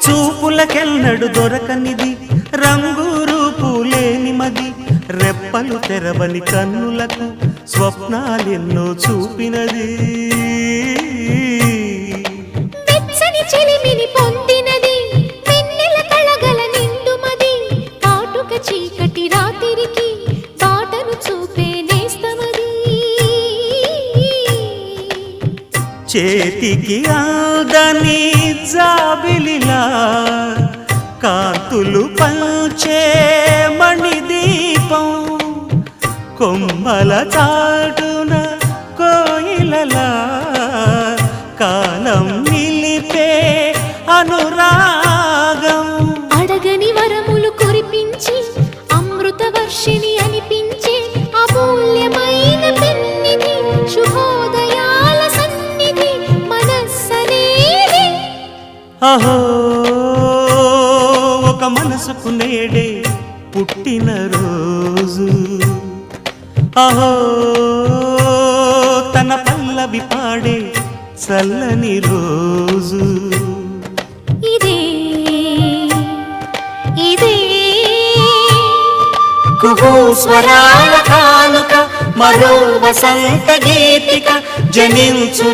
చూపులకెన్నడు దొరకనిది రంగు రూపు లేని మది రెప్పలు తెరవని కన్నులకు స్వప్నాలెన్నో చూపినది వెచ్చని చెలిమిని పొందినది వెన్నెల కళగల నిండుమది కాటుక చీకటి రాత్రికి బాటను చూపే నేస్తమది చేతికి ఆదని జాబిలిలా కాంతులు పంచే మణిదీపం కొమ్మల చాటున కోయిలలా కాలం నిలిపే అనురాగం అడగని వరములు కురిపించి అమృత వర్షిణి అనిపించే అమూల్యమైన పెన్నిధి శుభోదయాల సన్నిధి మనస్సనేది అహో ఒక మనసుకు నేడే పుట్టిన రోజు అహో తన పల్లవి పాడే చల్లని రోజు ఇదే ఇదే కుహూ స్వరాల కానుక మరో వసంత గీతిక జనించు